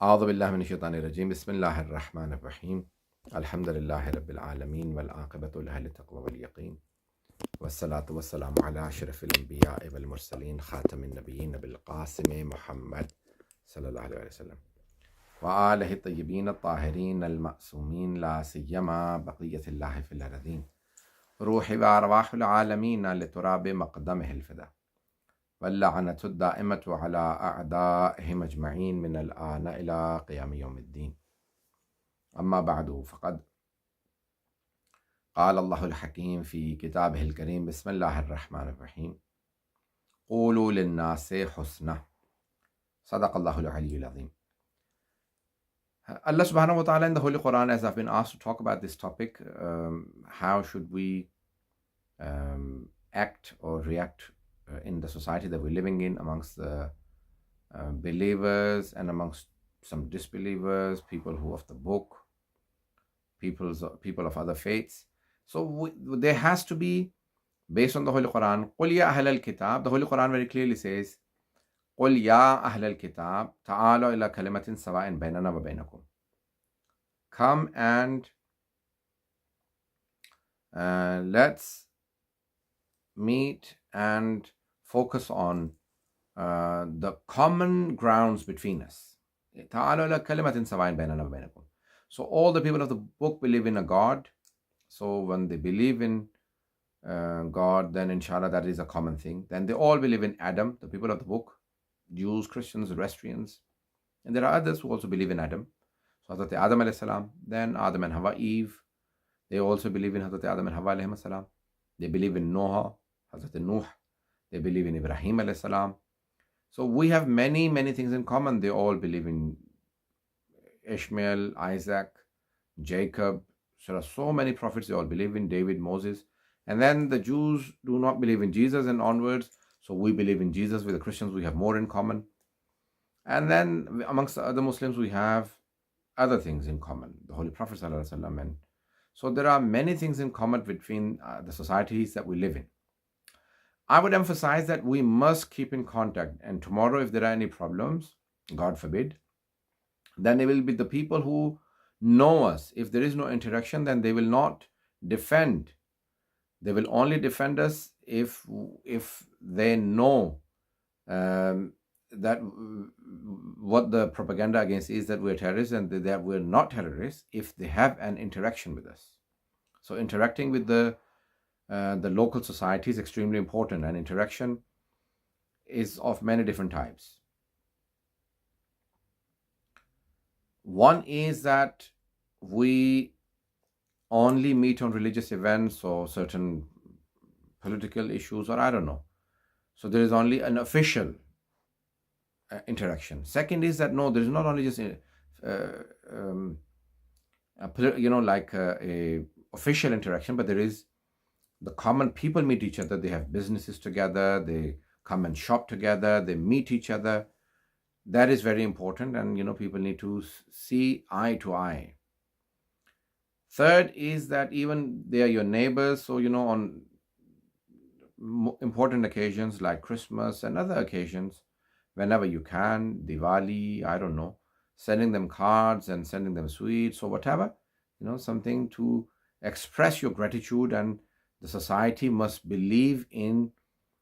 أعوذ بالله من الشيطان الرجيم بسم الله الرحمن الرحيم الحمد لله رب العالمين والعاقبة لأهل التقوى واليقين والصلاة والسلام على أشرف الأنبياء والمرسلين خاتم النبيين بالقاسم محمد صلى الله عليه وسلم وآله الطيبين الطاهرين المأسومين لا سيما بقية الله في الأرضين روحي وأرواح العالمين لتراب مقدمه الفدا واللعنة الدائمة على أعدائهم أجمعين من الآن إلى قيام يوم الدين أما بعد فقد قال الله الحكيم في كتابه الكريم بسم الله الرحمن الرحيم قولوا للناس حسنا صدق الله العلي العظيم. Allah subhanahu wa ta'ala in the Holy Quran, as I've been asked to talk about this topic, how should we act or react in the society that we're living in, amongst the believers and amongst some disbelievers, people who of the book, people of other faiths. So there has to be, based on the Holy Quran, قُلْ يَا أَهْلَ الْكِتَابِ. The Holy Quran very clearly says, قُلْ يَا أَهْلَ الْكِتَابِ تَعَالَوْا إِلَى كَلِمَةٍ سَوَاءٍ بَيْنَنَا وَبَيْنَكُمْ. Come and let's meet and focus on the common grounds between us. تعالوا إلى كلمة سواء بيننا وبينكم. So all the people of the book believe in a God. So when they believe in God, then inshallah that is a common thing. Then they all believe in Adam, the people of the book, Jews, Christians, Zoroastrians. And there are others who also believe in Adam. So Hazrat Adam alayhi salam, then Adam and Hawa, Eve. They also believe in Hazrat Adam and Hawa alayhi salam. They believe in Noah, Hazrat Nuh. They believe in Ibrahim alayhi salam. So we have many, many things in common. They all believe in Ishmael, Isaac, Jacob. There are so many prophets they all believe in, David, Moses. And then the Jews do not believe in Jesus and onwards. So we believe in Jesus. With the Christians, we have more in common. And then amongst the other Muslims, we have other things in common. The Holy Prophet ﷺ. And so there are many things in common between the societies that we live in. I would emphasize that we must keep in contact. And tomorrow, if there are any problems, God forbid, then they will be the people who know us. If there is no interaction, then they will not defend. They will only defend us if they know that what the propaganda against is, that we're terrorists, and that we're not terrorists, if they have an interaction with us. So interacting with the local society is extremely important, and interaction is of many different types. One is that we only meet on religious events or certain political issues, or I don't know. So there is only an official interaction. Second is that no, there is not only just a official interaction, but there is the common people meet each other. They have businesses together. They come and shop together. They meet each other. That is very important, and people need to see eye to eye. Third is that even they are your neighbors, so on important occasions like Christmas and other occasions, whenever you can, Diwali, I don't know, sending them cards and sending them sweets or whatever, something to express your gratitude. And the society must believe in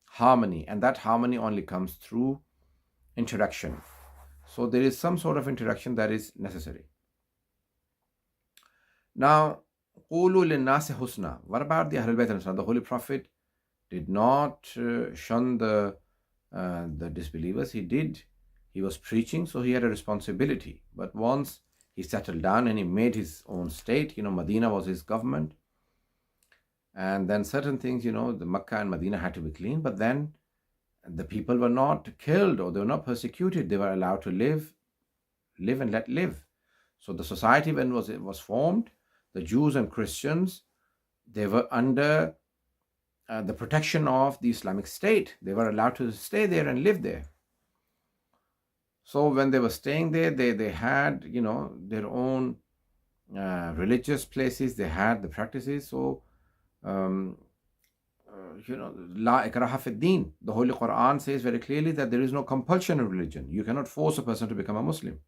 harmony, and that harmony only comes through interaction. So there is some sort of interaction that is necessary. Now, قُولُوا لِلنَّاسِ حُسْنًا. What about the Ahlul Bayt and Sunnah? The Holy Prophet did not shun the disbelievers. He was preaching, so he had a responsibility. But once he settled down and he made his own state, Medina was his government. And then certain things, the Makkah and Medina had to be clean. But then the people were not killed or they were not persecuted. They were allowed to live and let live. So the society, when it was formed, the Jews and Christians, they were under the protection of the Islamic State. They were allowed to stay there and live there. So when they were staying there, they had, their own religious places. They had the practices. So, La ikraha fi din. The Holy Quran says very clearly that there is no compulsion in religion. You cannot force a person to become a Muslim.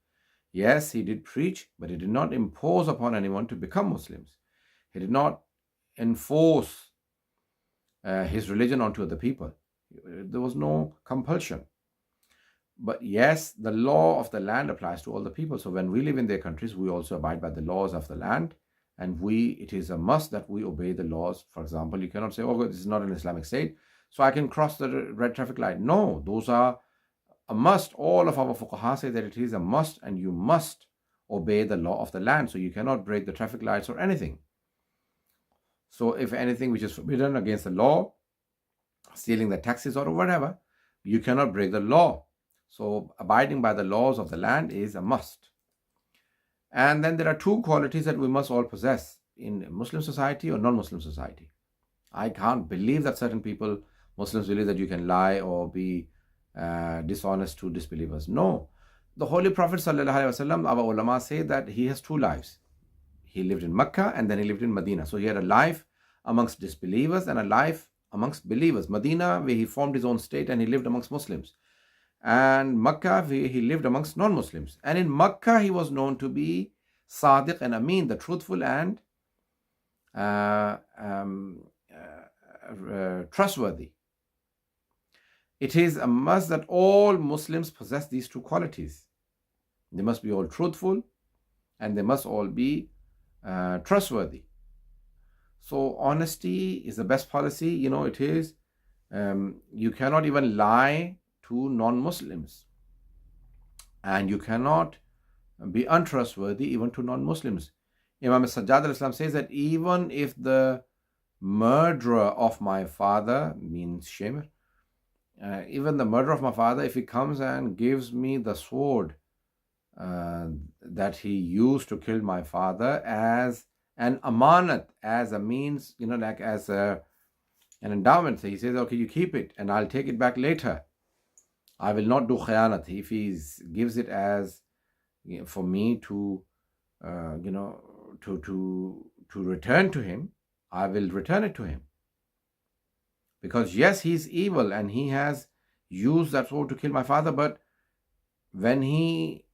Yes, he did preach, but he did not impose upon anyone to become Muslims. He did not enforce his religion onto other people. There was no compulsion. But yes, the law of the land applies to all the people. So when we live in their countries, we also abide by the laws of the land. And it is a must that we obey the laws. For example, you cannot say, oh, this is not an Islamic state, so I can cross the red traffic light. No, those are a must. All of our fuqaha say that it is a must, and you must obey the law of the land. So you cannot break the traffic lights or anything. So if anything which is forbidden against the law, stealing the taxes or whatever, you cannot break the law. So abiding by the laws of the land is a must. And then there are two qualities that we must all possess in Muslim society or non-Muslim society. I can't believe that certain people, Muslims, believe that you can lie or be dishonest to disbelievers. No. The Holy Prophet ﷺ, our ulama say that he has two lives. He lived in Mecca and then he lived in Medina. So he had a life amongst disbelievers and a life amongst believers. Medina, where he formed his own state and he lived amongst Muslims. And Makkah, where he lived amongst non-Muslims. And in Makkah, he was known to be Sadiq and Amin, the truthful and trustworthy. It is a must that all Muslims possess these two qualities. They must be all truthful and they must all be trustworthy. So honesty is the best policy. It is. You cannot even lie to non-Muslims, and you cannot be untrustworthy even to non-Muslims. Imam Sajjad al-Islam says that even if the murderer of my father, means Shemr, even the murderer of my father, if he comes and gives me the sword that he used to kill my father as an amanat, as a means, like as an endowment, so he says, okay, you keep it and I'll take it back later. I will not do khiyanat. If he gives it as for me to, to return to him, I will return it to him. Because yes, he's evil and he has used that sword to kill my father, but when he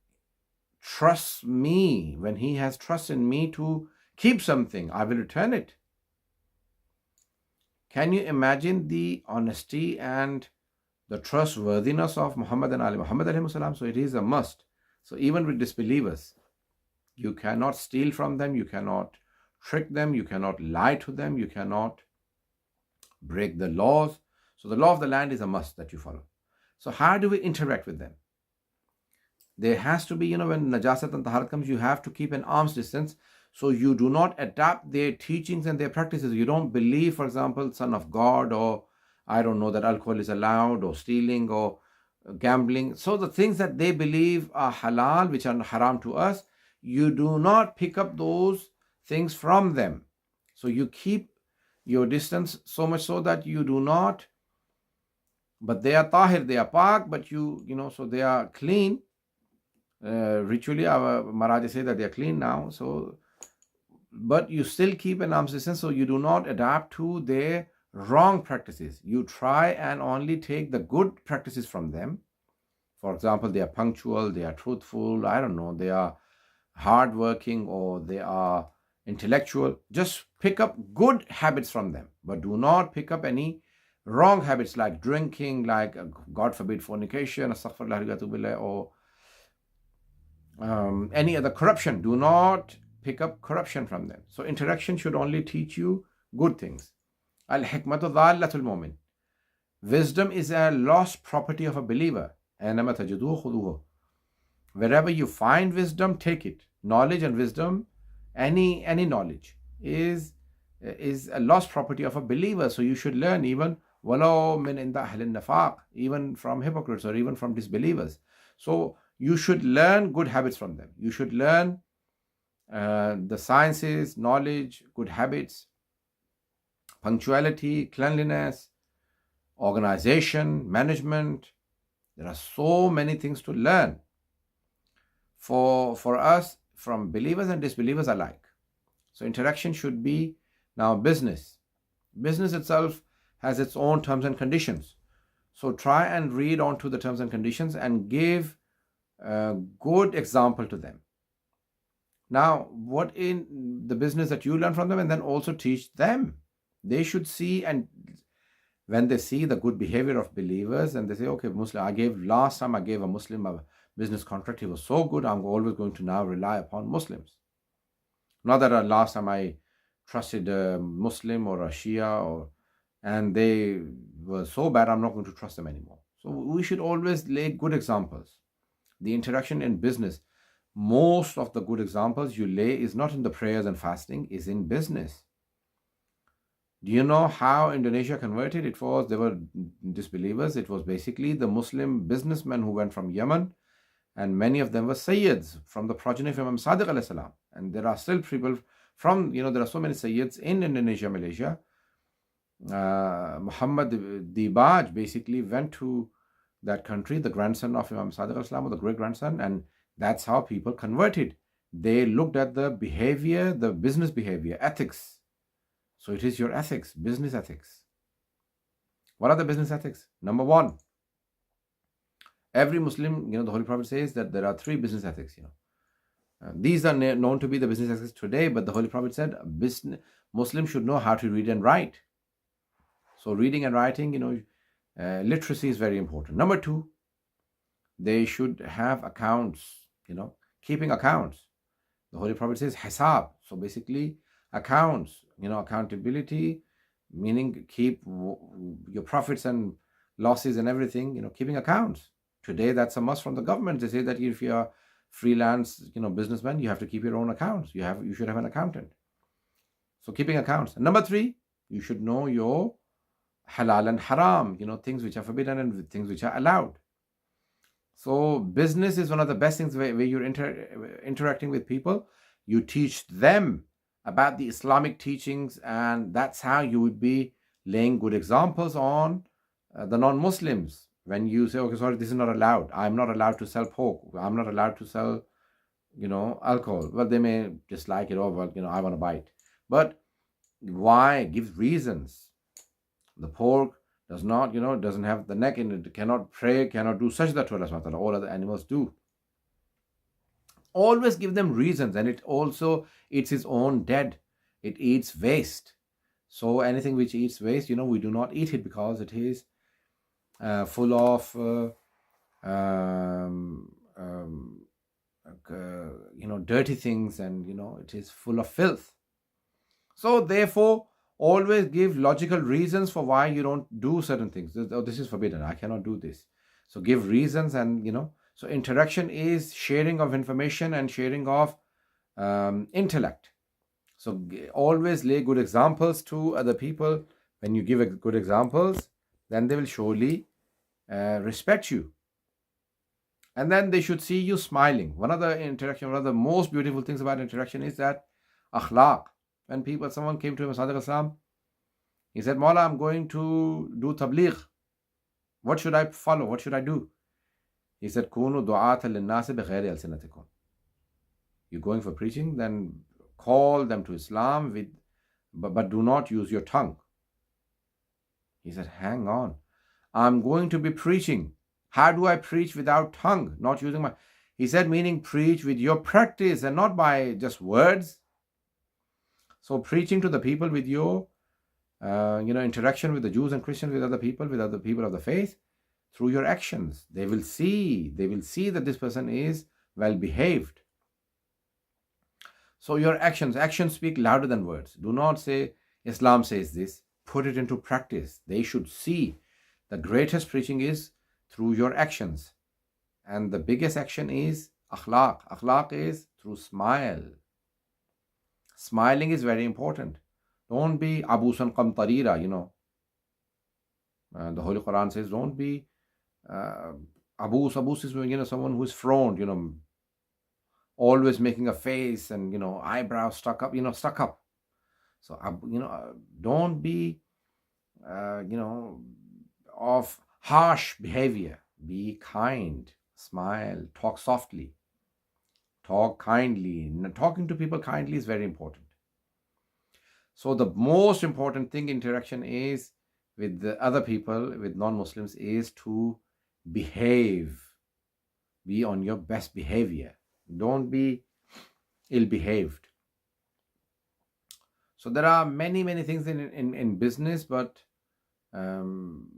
trusts me, when he has trust in me to keep something, I will return it. Can you imagine the honesty and the trustworthiness of Muhammad and Ali Muhammad alayhi salam? So it is a must. So even with disbelievers, you cannot steal from them, you cannot trick them, you cannot lie to them, you cannot break the laws. So the law of the land is a must that you follow. So how do we interact with them? There has to be, when najasat and taharat comes, you have to keep an arm's distance. So you do not adapt their teachings and their practices. You don't believe, for example, Son of God, or I don't know, that alcohol is allowed, or stealing, or gambling. So the things that they believe are halal, which are haram to us, you do not pick up those things from them. So you keep your distance, so much so that you do not, but they are tahir, they are pak, but so they are clean. Ritually, our Maharaja say that they are clean now. So, but you still keep an arm's distance, so you do not adapt to their wrong practices. You try and only take the good practices from them. For example, they are punctual, they are truthful, I don't know, they are hardworking, or they are intellectual. Just pick up good habits from them, but do not pick up any wrong habits like drinking, like God forbid fornication, astaghfirullah, or any other corruption. Do not pick up corruption from them. So interaction should only teach you good things. Al-hikmatu dhallatul mu'min. Wisdom is a lost property of a believer. Wherever you find wisdom, take it. Knowledge and wisdom, any knowledge is a lost property of a believer. So you should learn, even walau min inda ahlin nifaq, even from hypocrites or even from disbelievers. So you should learn good habits from them. You should learn the sciences, knowledge, good habits, punctuality, cleanliness, organization, management. There are so many things to learn for us, from believers and disbelievers alike. So interaction should be now business. Business itself has its own terms and conditions. So try and read on to the terms and conditions and give a good example to them. Now, what in the business that you learn from them, and then also teach them. They should see, and when they see the good behavior of believers, and they say, okay, Muslim, last time I gave a Muslim a business contract, he was so good, I'm always going to now rely upon Muslims. Not that last time I trusted a Muslim or a Shia, and they were so bad, I'm not going to trust them anymore. So we should always lay good examples. The interaction in business, most of the good examples you lay is not in the prayers and fasting, is in business. Do you know how Indonesia converted? They were disbelievers. It was basically the Muslim businessmen who went from Yemen, and many of them were Sayyids from the progeny of Imam Sadiq alayhi salam. And there are still people from, there are so many Sayyids in Indonesia, Malaysia. Muhammad Dibaj basically went to that country, the grandson of Imam Sadiq alayhi salam, or the great grandson, and that's how people converted. They looked at the behavior, the business behavior, ethics. So it is your ethics, business ethics. What are the business ethics? Number one, every Muslim, the Holy Prophet says that there are 3 business ethics. These are known to be the business ethics today, but the Holy Prophet said Muslims should know how to read and write. So reading and writing, literacy is very important. Number 2, they should have accounts, keeping accounts. The Holy Prophet says hisab. So basically accounts, accountability, meaning keep your profits and losses and everything, keeping accounts. Today that's a must from the government. They say that if you're freelance, businessman, you have to keep your own accounts. You should have an accountant. So keeping accounts. And number 3, you should know your halal and haram, things which are forbidden and things which are allowed. So business is one of the best things where you're interacting with people. You teach them about the Islamic teachings, and that's how you would be laying good examples on the non-Muslims. When you say, okay, sorry, this is not allowed. I'm not allowed to sell pork. I'm not allowed to sell, alcohol. Well, they may dislike it, or, well, I want to buy it. But why? Give reasons. The pork does not, doesn't have the neck in it, cannot pray, cannot do sajda to Allah subhanahu wa ta'ala. All other animals do. Always give them reasons, and it also eats its own dead. It eats waste. So anything which eats waste, we do not eat it because it is full of dirty things, and it is full of filth. So therefore, always give logical reasons for why you don't do certain things. This is forbidden, I cannot do this. So give reasons, and so interaction is sharing of information and sharing of intellect. So always lay good examples to other people. When you give good examples, then they will surely respect you. And then they should see you smiling. One of the most beautiful things about interaction is that akhlaq. When someone came to him, Sadiq Islam, he said, Maula, I'm going to do tabligh. What should I follow? What should I do? He said, Kunu du'ata linnasi bi ghairi alsinatikum. You're going for preaching, then call them to Islam, but do not use your tongue. He said, hang on. I'm going to be preaching. How do I preach without tongue? Not using my... He said, meaning preach with your practice and not by just words. So preaching to the people with your, interaction with the Jews and Christians, with other people of the faith, through your actions. They will see that this person is well behaved. So your actions speak louder than words. Do not say, Islam says this. Put it into practice. They should see. The greatest preaching is through your actions. And the biggest action is akhlaq. Akhlaq is through smile. Smiling is very important. Don't be abusan qamtarira, the Holy Quran says, don't be abus. Abus is, someone who is frowned, always making a face and, eyebrows stuck up, stuck up. So, don't be, of harsh behavior. Be kind, smile, talk softly. Talk kindly. Talking to people kindly is very important. So the most important thing interaction is with the other people, with non-Muslims, is to behave. Be on your best behavior. Don't be ill behaved. So there are many things in business, but um,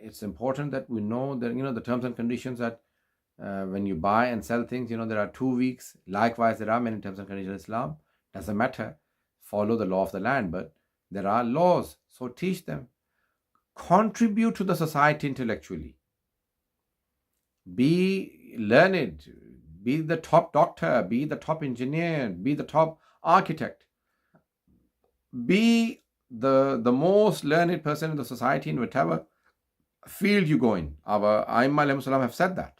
it's important that we know that, the terms and conditions, that when you buy and sell things, there are 2 weeks. Likewise, there are many terms and conditions in Islam. Doesn't matter. Follow the law of the land, but there are laws. So teach them. Contribute to the society intellectually. Be learned. Be the top doctor. Be the top engineer. Be the top architect. Be the most learned person in the society in whatever field you go in. Our Aimma have said that.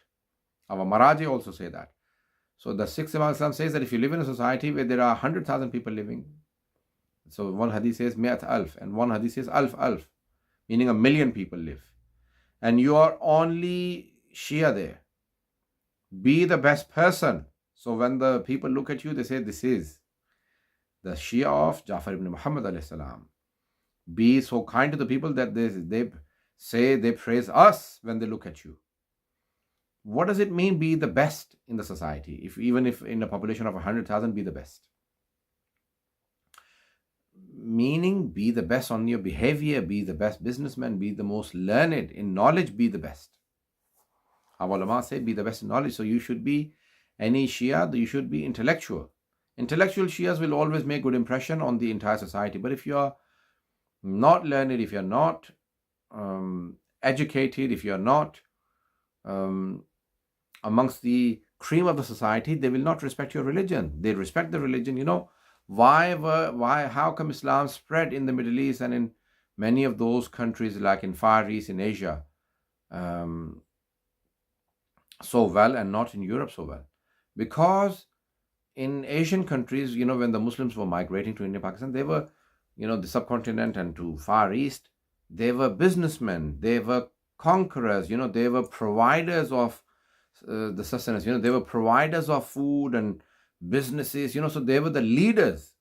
Our Maraji also say that. So the sixth Imam Islam says that if you live in a society where there are 100,000 people living, so one hadith says mi'at alf, and one hadith says alf, meaning 1,000,000 people live, and you are only Shia there. Be the best person. So when the people look at you, they say, this is the Shia of Jafar ibn Muhammad alayhi salam. Be so kind to the people that they praise us when they look at you. What does it mean, be the best in the society? Even if in a population of 100,000, be the best. Meaning, be the best on your behavior, be the best businessman, be the most learned in knowledge, be the best. Our ulama say, be the best in knowledge. So you should be, any Shia, you should be intellectual. Intellectual Shias will always make good impression on the entire society. But if you are not learned, if you're not educated, if you're not amongst the cream of the society, they will not respect your religion. They respect the religion. How come Islam spread in the Middle East and in many of those countries like in Far East, in Asia, so well, and not in Europe so well? Because in Asian countries, when the Muslims were migrating to India, Pakistan, they were, the subcontinent and to Far East, they were businessmen, they were conquerors, they were providers of the sustenance, they were providers of food and businesses, so they were the leaders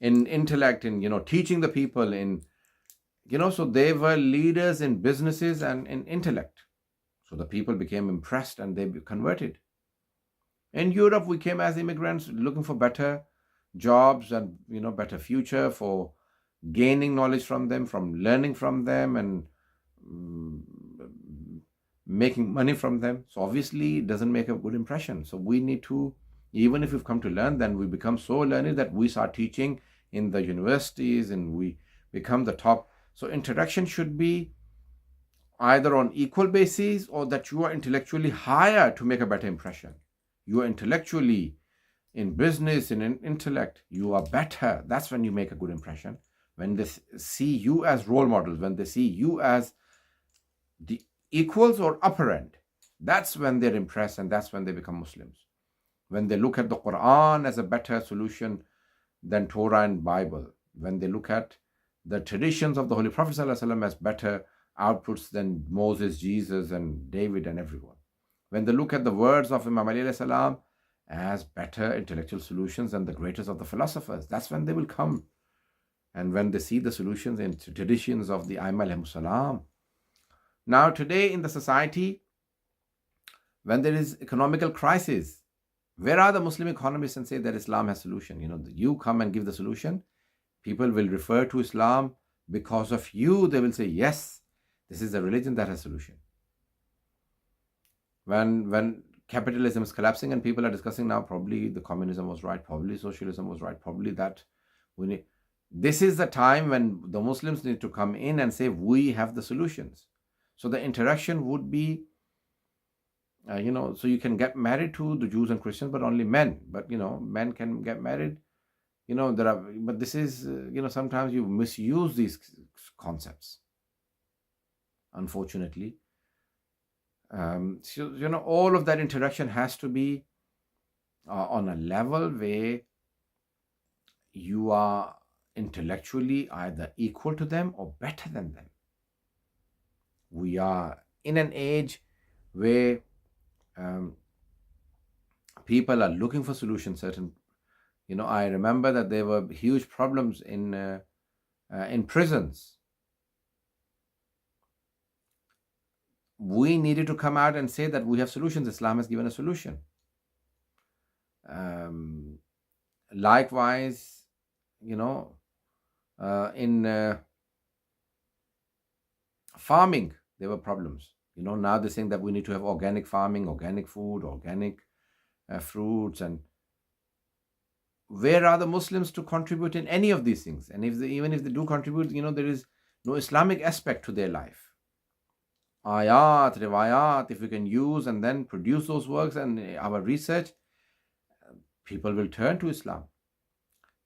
in intellect, in, teaching the people, in, so they were leaders in businesses and in intellect. So the people became impressed and they converted. In Europe, we came as immigrants looking for better jobs and, better future, for gaining knowledge from them, from learning from them, and making money from them. So obviously it doesn't make a good impression. So we need to, even if we've come to learn, then we become so learned that we start teaching in the universities and we become the top. So interaction should be either on equal basis, or that you are intellectually higher to make a better impression. You are intellectually, in business, in intellect, you are better. That's when you make a good impression. When they see you as role models, when they see you as the equals or upper end, that's when they're impressed, and that's when they become Muslims. When they look at the Quran as a better solution than Torah and Bible, when they look at the traditions of the Holy Prophet ﷺ as better outputs than Moses, Jesus, and David, and everyone, when they look at the words of Imam Ali alayhi salam as better intellectual solutions than the greatest of the philosophers, that's when they will come. And when they see the solutions and traditions of the Aimma alayhi salam. Now today in the society, when there is economical crisis, where are the Muslim economists and say that Islam has solution? You come and give the solution. People will refer to Islam because of you. They will say, yes, this is a religion that has solution. When capitalism is collapsing and people are discussing now, probably the communism was right, probably socialism was right, probably that we need. This is the time when the Muslims need to come in and say, we have the solutions. So the interaction would be, so you can get married to the Jews and Christians, but only men. But, men can get married. But this is, sometimes you misuse these concepts, unfortunately. All of that interaction has to be on a level where you are intellectually either equal to them or better than them. We are in an age where people are looking for solutions. I remember that there were huge problems in prisons. we needed to come out and say that we have solutions. Islam has given a solution. Um, Likewise, you know, in farming, there were problems. Now they're saying that we need to have organic farming, organic food, organic fruits, and where are the Muslims to contribute in any of these things? And even if they do contribute, there is no Islamic aspect to their life. Ayat, riwayat, if we can use and then produce those works and our research, people will turn to Islam.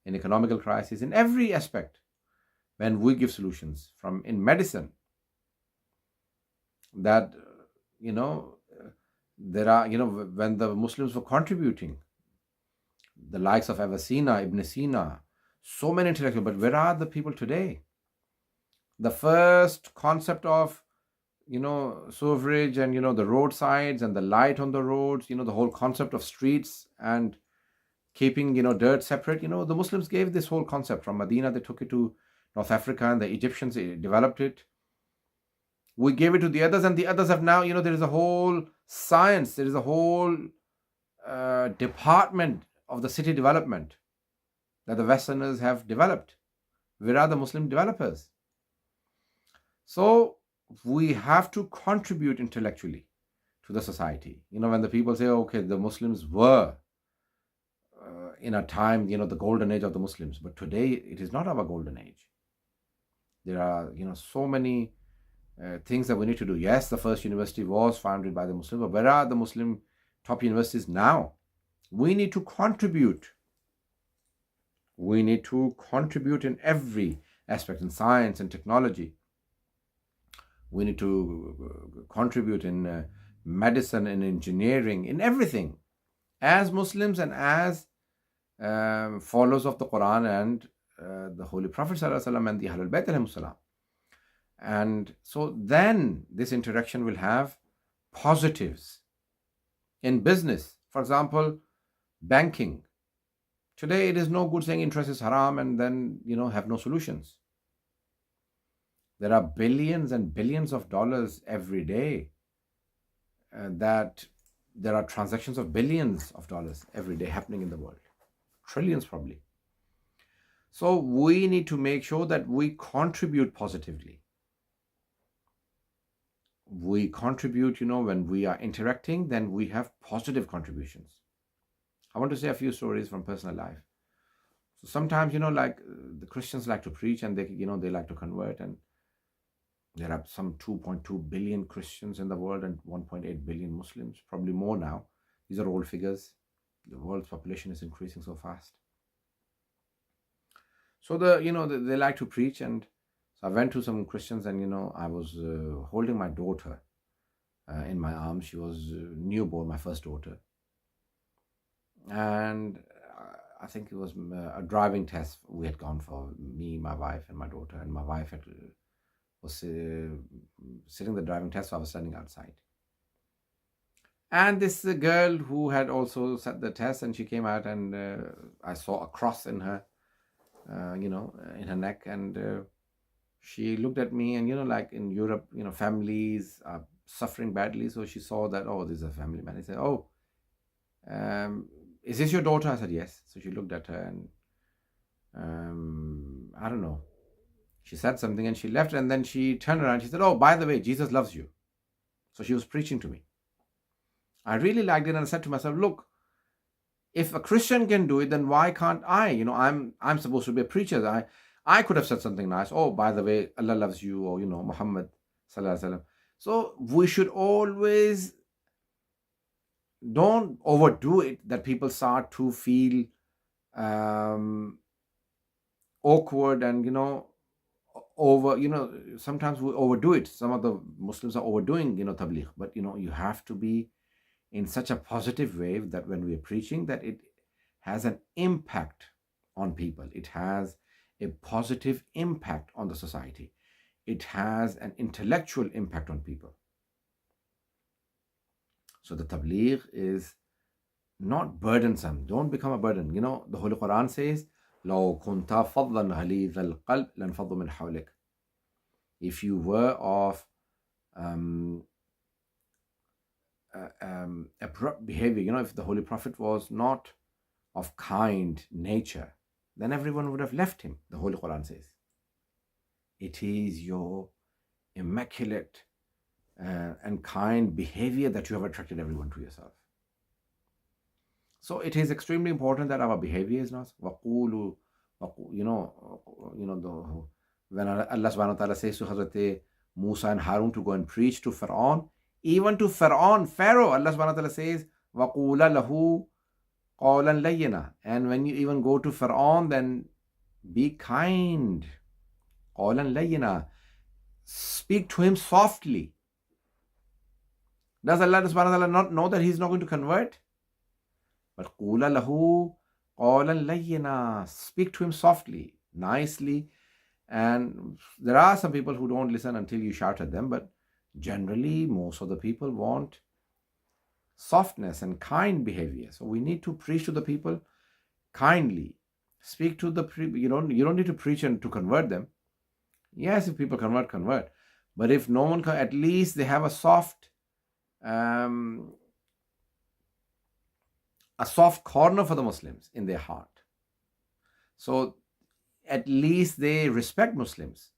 In economical crisis, in every aspect, when we give solutions, from in medicine, that there are, when the Muslims were contributing, the likes of Avicenna, Ibn Sina, so many intellectuals, but where are the people today? The first concept of sewerage and the roadsides and the light on the roads, the whole concept of streets and keeping dirt separate, the Muslims gave this whole concept from Medina. They took it to North Africa, and the Egyptians developed it. We gave it to the others, and the others have now, there is a whole science, there is a whole department of the city development that the Westerners have developed. Where are the Muslim developers? So we have to contribute intellectually to the society. When the people say, okay, the Muslims were in a time, the golden age of the Muslims, but today it is not our golden age. There are, so many things that we need to do. Yes, the first university was founded by the Muslims, but where are the Muslim top universities now? We need to contribute. We need to contribute in every aspect, in science and technology. We need to contribute in medicine and engineering, in everything, as Muslims and as followers of the Quran and the Holy Prophet ﷺ and the Halal Bayt ﷺ. And so then this interaction will have positives. In business, for example, banking. Today it is no good saying interest is haram and then, have no solutions. There are billions and billions of dollars every day that there are transactions of billions of dollars every day happening in the world. Trillions probably. So we need to make sure that we contribute positively. We contribute, when we are interacting, then we have positive contributions. I want to say a few stories from personal life. So sometimes, like the Christians like to preach and they like to convert, and there are some 2.2 billion Christians in the world and 1.8 billion Muslims, probably more now. These are old figures. The world's population is increasing so fast. So they like to preach, and so I went to some Christians, and I was holding my daughter in my arms. She was newborn, my first daughter, and I think it was a driving test we had gone for, me, my wife, and my daughter. And my wife was sitting the driving test, so I was standing outside. And this girl who had also sat the test, and she came out, and I saw a cross in her, in her neck, and she looked at me, and like in Europe, families are suffering badly, so she saw that, oh, this is a family man. I said, oh, is this your daughter? I said, yes. So she looked at her, and I don't know, she said something and she left, and then she turned around, she said, oh, by the way, Jesus loves you. So she was preaching to me. I really liked it, and I said to myself, look, if a Christian can do it, then why can't I? I'm supposed to be a preacher. I could have said something nice. Oh, by the way, Allah loves you, or Muhammad sallallahu alaihi wasallam. So we should always don't overdo it, that people start to feel awkward and over. Sometimes we overdo it. Some of the Muslims are overdoing tabligh, but you have to be in such a positive way that when we are preaching, that it has an impact on people. It has a positive impact on the society. It has an intellectual impact on people. So the tabligh is not burdensome. Don't become a burden. The Holy Quran says, لَوْ كُنْتَ فَضًّا غَلِيظَ الْقَلْبِ لَانْفَضُّوا مِنْ حَوْلِكَ. If you were of behavior. If the Holy Prophet was not of kind nature, then everyone would have left him. The Holy Quran says, it is your immaculate and kind behavior that you have attracted everyone to yourself. So it is extremely important that our behavior is not waqulu, when Allah subhanahu wa ta'ala says to Hazrat Musa and Harun to go and preach to Pharaoh, even to Pharaoh, Allah subhanahu wa ta'ala says, waqula lahu qawlan layyina. And when you even go to Pharaoh, then be kind. Qawlan layyina. Speak to him softly. Does Allah subhanahu wa ta'ala not know that he's not going to convert? But qula lahu qawlan layyina. Speak to him softly, nicely. And there are some people who don't listen until you shout at them, but generally most of the people want softness and kind behavior. So we need to preach to the people kindly. Speak to the people. You don't need to preach and to convert them. Yes, if people convert. But if no one at least they have a soft corner for the Muslims in their heart. So at least they respect Muslims.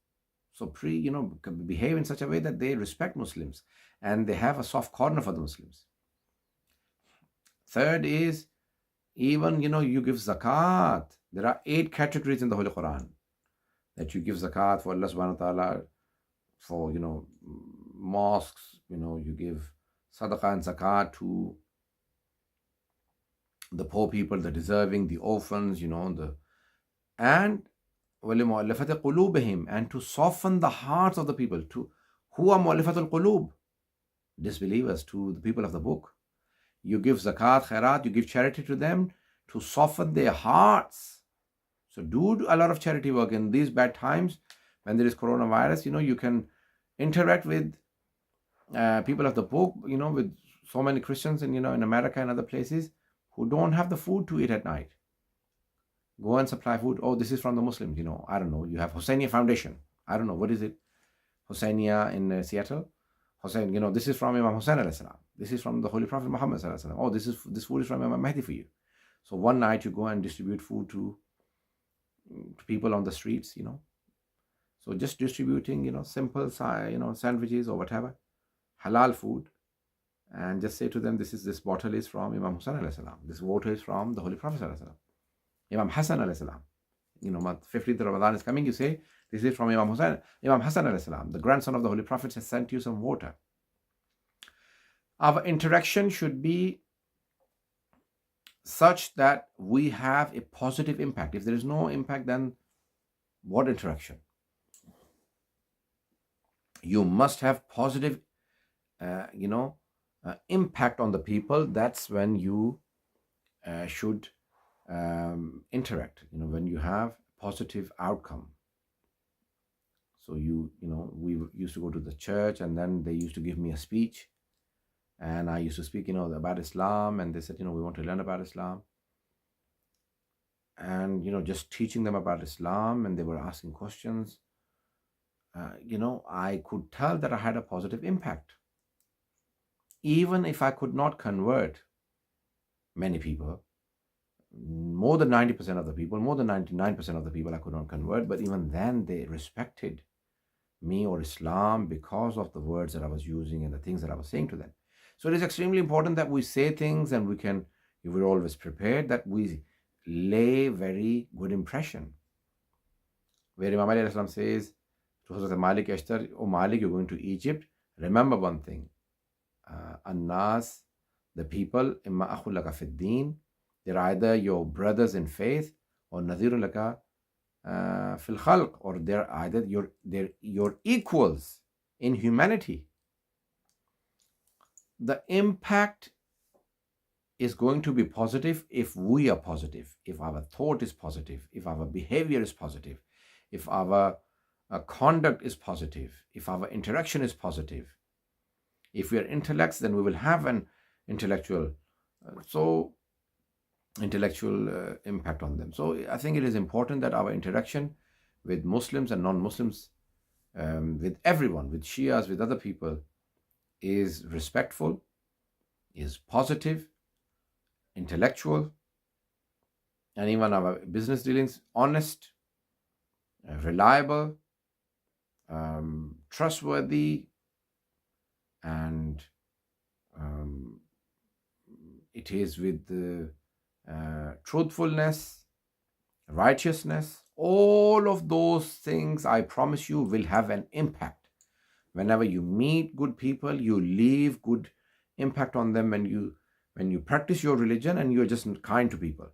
So behave in such a way that they respect Muslims and they have a soft corner for the Muslims. Third is, even you give zakat. There are 8 categories in the Holy Quran that you give zakat for Allah subhanahu wa ta'ala, for mosques, you give sadaqah and zakat to the poor people, the deserving, the orphans, and وَلِمُؤَلَّفَةِ قُلُوبِهِمْ, and to soften the hearts of the people. To who are mu'allafatul qulub? Disbelievers, to the people of the book. You give zakat, khairat, you give charity to them to soften their hearts. So do a lot of charity work in these bad times when there is coronavirus. You can interact with people of the book, with so many Christians in America and other places who don't have the food to eat at night. Go and supply food. Oh, this is from the Muslims. I don't know. You have Husseiniya Foundation. I don't know. What is it? Husseiniya in Seattle. Hussein, this is from Imam Hussein alayhi salam. This is from the Holy Prophet Muhammad sallallahu alaihi wasallam. Oh, this food is from Imam Mahdi for you. So one night you go and distribute food to people on the streets, So just distributing, simple, sandwiches or whatever, halal food, and just say to them, this bottle is from Imam Hussein alayhi salam. This water is from the Holy Prophet sallallahu alaihi wasallam. Imam Hassan alayhi salam. Month 15th Ramadan is coming, you say, this is from Imam Hassan alayhi salam. The grandson of the Holy Prophet has sent you some water. Our interaction should be such that we have a positive impact. If there is no impact, then what interaction? You must have positive, impact on the people. That's when you should interact, when you have positive outcome. So we used to go to the church, and then they used to give me a speech, and I used to speak, about Islam, and they said, we want to learn about Islam, and just teaching them about Islam, and they were asking questions. I could tell that I had a positive impact. Even if I could not convert many people, more than 90% of the people, more than 99% of the people I could not convert, but even then they respected me or Islam because of the words that I was using and the things that I was saying to them. So it is extremely important that we say things, and we're always prepared, that we lay very good impression. Where Imam Ali Islam says to Hazrat Malik Ashtar, "Oh Malik, you're going to Egypt. Remember one thing, An-Nas, the people, imma akhul laka fid deen, they're either your brothers in faith, or nadhirun laka fil khalq, or they're either your equals in humanity." The impact is going to be positive if we are positive, if our thought is positive, if our behavior is positive, if our conduct is positive, if our interaction is positive. If we are intellects, then we will have an intellectual impact on them. So I think it is important that our interaction with Muslims and non-Muslims, with everyone, with Shias, with other people, is respectful, is positive, intellectual, and even our business dealings honest, reliable, trustworthy, and um, it is with truthfulness, righteousness. All of those things, I promise you, will have an impact. Whenever you meet good people, you leave good impact on them. When you practice your religion and you're just kind to people,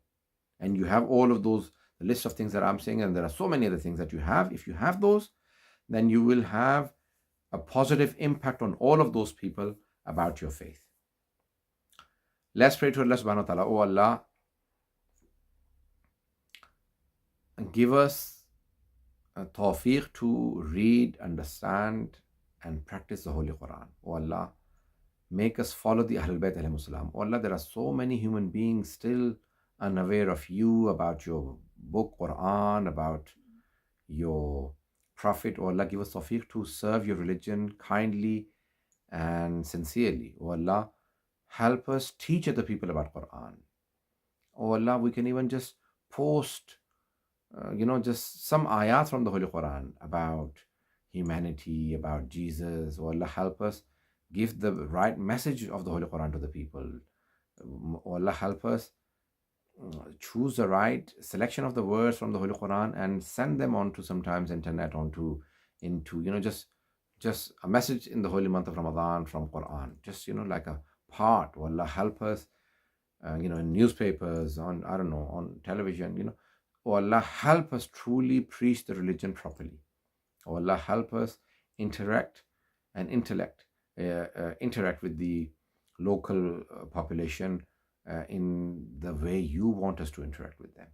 and you have all of those, the list of things that I'm saying, and there are so many other things that you have. If you have those, then you will have a positive impact on all of those people about your faith. Let's pray to Allah subhanahu wa ta'ala. Oh Allah, give us a tawfiq to read, understand, and practice the Holy Quran. Oh Allah, make us follow the Ahlul Bayt alayhimus salam. Oh Allah, there are so many human beings still unaware of you, about your book Quran, about your Prophet. Oh Allah, give us tawfiq to serve your religion kindly and sincerely. Oh Allah, help us teach other people about Quran. Oh Allah, we can even just post just some ayat from the Holy Quran about humanity, about Jesus. Oh Allah, help us give the right message of the Holy Quran to the people. Oh Allah, help us choose the right selection of the words from the Holy Quran and send them onto sometimes internet, into just a message in the holy month of Ramadan from Quran, just like a part. Oh Allah, help us in newspapers, on, I don't know, on television. Oh Allah, help us truly preach the religion properly. Oh Allah, help us interact and interact with the local population in the way you want us to interact with them.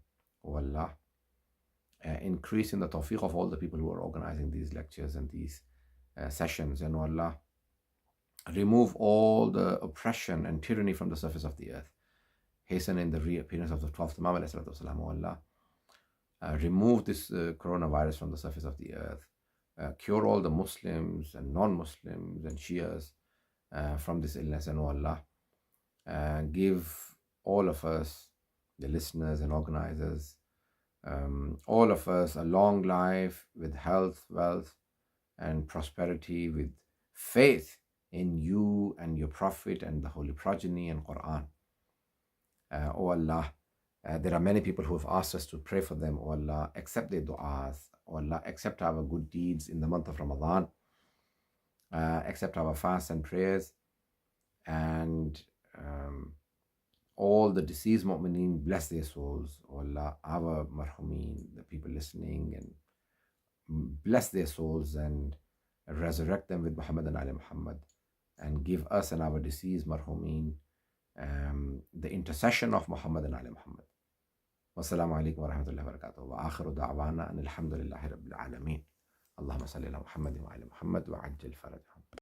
Oh Allah, increase in the tawfiq of all the people who are organizing these lectures and these sessions. And oh Allah, remove all the oppression and tyranny from the surface of the earth. Hasten in the reappearance of the 12th Imam alayhi salatu wasalam. Oh Allah, remove this coronavirus from the surface of the earth. Cure all the Muslims and non-Muslims and Shias from this illness. And oh Allah, give all of us, the listeners and organizers, all of us a long life with health, wealth, and prosperity, with faith in you and your Prophet and the Holy Progeny and Quran. Oh Allah, there are many people who have asked us to pray for them. Oh Allah, accept their du'as. Oh Allah, accept our good deeds in the month of Ramadan. Accept our fasts and prayers. And all the deceased mu'mineen, bless their souls. Oh Allah, our marhumeen, the people listening, and bless their souls and resurrect them with Muhammad and Ali Muhammad. And give us and our deceased marhumeen the intercession of Muhammad and Ali Muhammad. Wassalamu alaikum wa rahmatullahi wa barakatuh. Wa akhiru da'wana an alhamdulillahi rabbil alameen. Allahumma salli ala Muhammad wa ala Muhammad wa ajjal farajahum.